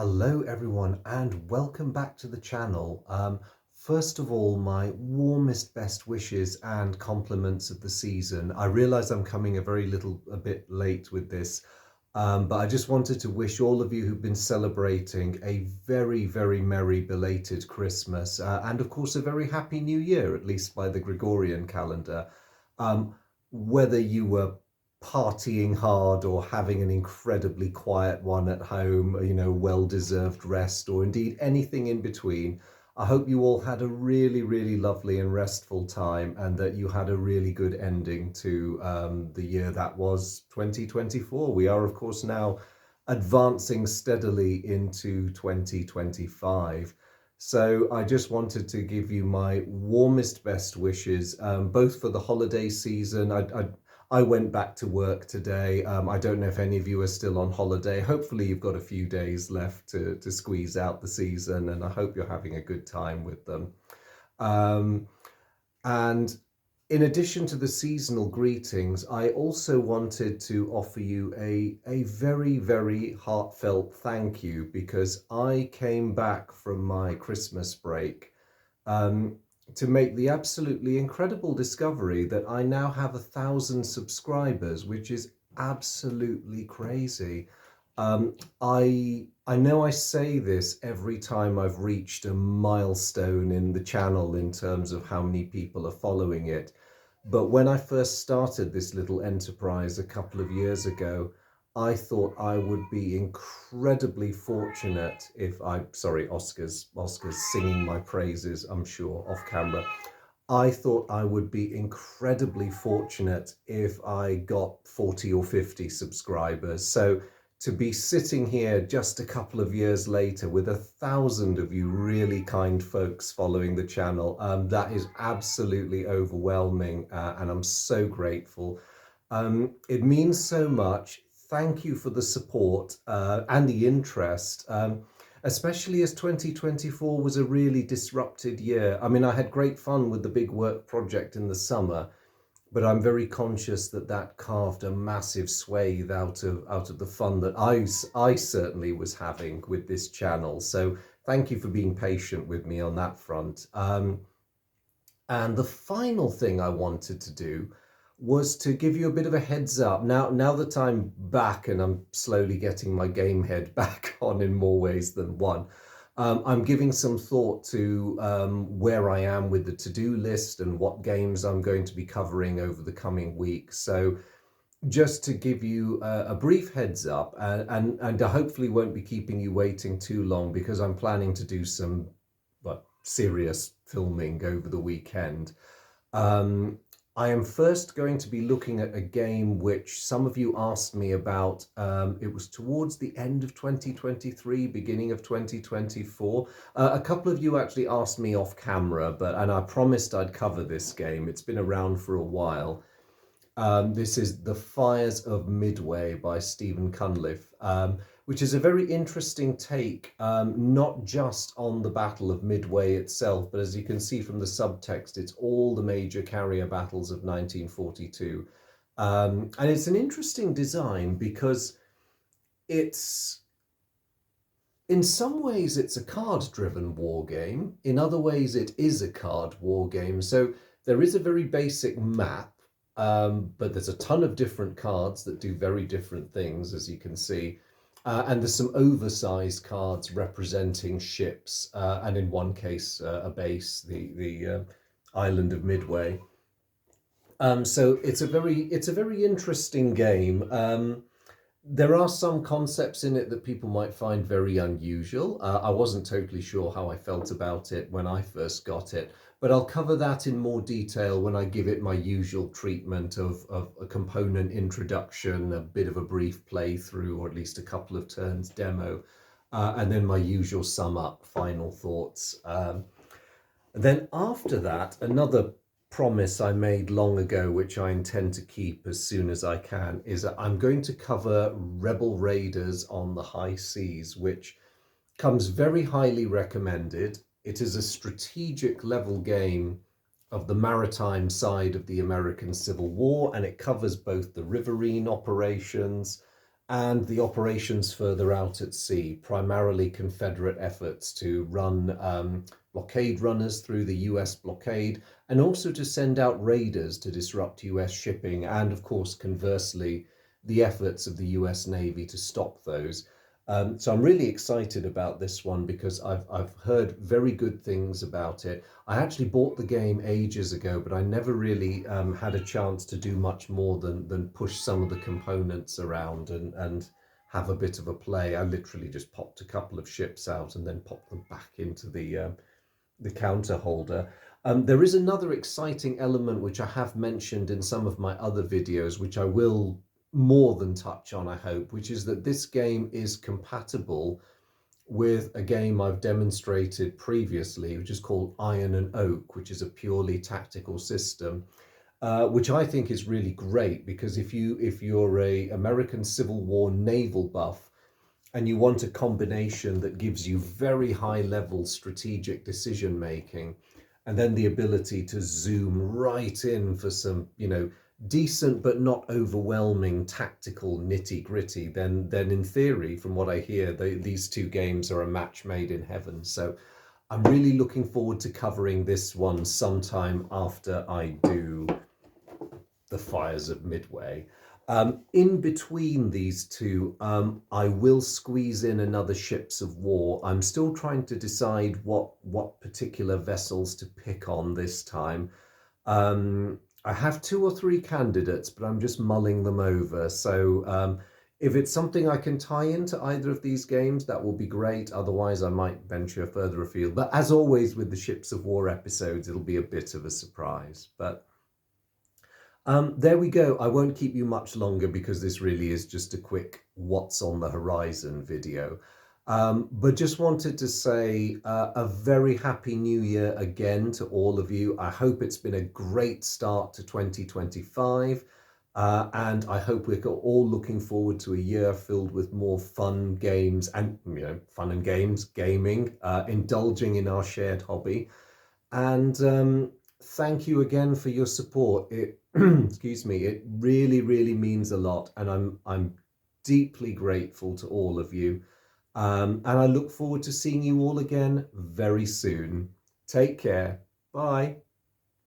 Hello, everyone, and welcome back to the channel. First of all, my warmest best wishes and compliments of the season. I realize I'm coming a bit late with this, but I just wanted to wish all of you who've been celebrating a very, very merry belated Christmas, and of course, a very happy New Year, at least by the Gregorian calendar. Um, Whether you were partying hard or having an incredibly quiet one at home, well-deserved rest, or indeed anything in between. I hope you all had a really, really lovely and restful time and that you had a really good ending to the year that was 2024. We are, of course, now advancing steadily into 2025. So I just wanted to give you my warmest best wishes, both for the holiday season. I went back to work today. I don't know if any of you are still on holiday. Hopefully, you've got a few days left to squeeze out the season, and I hope you're having a good time with them. Um, and in addition to the seasonal greetings, I also wanted to offer you a very, very heartfelt thank you because I came back from my Christmas break um, to make the absolutely incredible discovery that I now have 1,000 subscribers, which is absolutely crazy. I know I say this every time I've reached a milestone in the channel in terms of how many people are following it. But when I first started this little enterprise a couple of years ago, I thought I would be incredibly fortunate if sorry, Oscar's singing my praises, I'm sure, off camera. I thought I would be incredibly fortunate if I got 40 or 50 subscribers. So to be sitting here just a couple of years later with 1,000 of you really kind folks following the channel, that is absolutely overwhelming, and I'm so grateful. It means so much. Thank you for the support and the interest. Especially as 2024 was a really disrupted year. I mean, I had great fun with the big work project in the summer, but I'm very conscious that that carved a massive swathe out of the fun that I certainly was having with this channel. So thank you for being patient with me on that front. And the final thing I wanted to do was to give you a bit of a heads up. Now that I'm back and I'm slowly getting my game head back on in more ways than one, I'm giving some thought to where I am with the to-do list and what games I'm going to be covering over the coming week. So just to give you a brief heads up, and I hopefully won't be keeping you waiting too long because I'm planning to do some serious filming over the weekend. Um, I am first going to be looking at a game which some of you asked me about. It was towards the end of 2023, beginning of 2024. A couple of you actually asked me off camera, and I promised I'd cover this game. It's been around for a while. This is The Fires of Midway by Stephen Cunliffe, which is a very interesting take, not just on the Battle of Midway itself, but as you can see from the subtext, it's all the major carrier battles of 1942. And it's an interesting design because it's, in some ways, it's a card-driven war game. In other ways, it is a card war game. So there is a very basic map, but there's a ton of different cards that do very different things, as you can see. And there's some oversized cards representing ships, and in one case, a base, the island of Midway. So it's a very interesting game. There are some concepts in it that people might find very unusual. I wasn't totally sure how I felt about it when I first got it, but I'll cover that in more detail when I give it my usual treatment of a component introduction, a bit of a brief playthrough, or at least a couple of turns demo, and then my usual sum up, final thoughts. And then after that, another promise I made long ago, which I intend to keep as soon as I can, is that I'm going to cover Rebel Raiders on the High Seas, which comes very highly recommended. It is a strategic level game of the maritime side of the American Civil War, and it covers both the riverine operations and the operations further out at sea, primarily Confederate efforts to run blockade runners through the US blockade, and also to send out raiders to disrupt US shipping, and of course, conversely, the efforts of the US Navy to stop those. So I'm really excited about this one because I've heard very good things about it. I actually bought the game ages ago, but I never really had a chance to do much more than push some of the components around and have a bit of a play. I literally just popped a couple of ships out and then popped them back into the counter holder. There is another exciting element which I have mentioned in some of my other videos, which I will more than touch on, I hope, which is that this game is compatible with a game I've demonstrated previously, which is called Iron and Oak, which is a purely tactical system, which I think is really great because if you're a American Civil War naval buff and you want a combination that gives you very high level strategic decision making, and then the ability to zoom right in for some, decent but not overwhelming tactical nitty gritty, then in theory, from what I hear, these two games are a match made in heaven. So I'm really looking forward to covering this one sometime after I do the Fires of Midway. In between these two, I will squeeze in another Ships of War. I'm still trying to decide what particular vessels to pick on this time. I have two or three candidates, but I'm just mulling them over. So if it's something I can tie into either of these games, that will be great. Otherwise, I might venture further afield. But as always with the Ships of War episodes, it'll be a bit of a surprise. But there we go. I won't keep you much longer because this really is just a quick what's on the horizon video. But just wanted to say a very happy new year again to all of you. I hope it's been a great start to 2025. And I hope we're all looking forward to a year filled with more fun games and, fun and games, gaming, indulging in our shared hobby. And thank you again for your support. It, excuse me, it really, really means a lot, and I'm deeply grateful to all of you. And I look forward to seeing you all again very soon. Take care. Bye.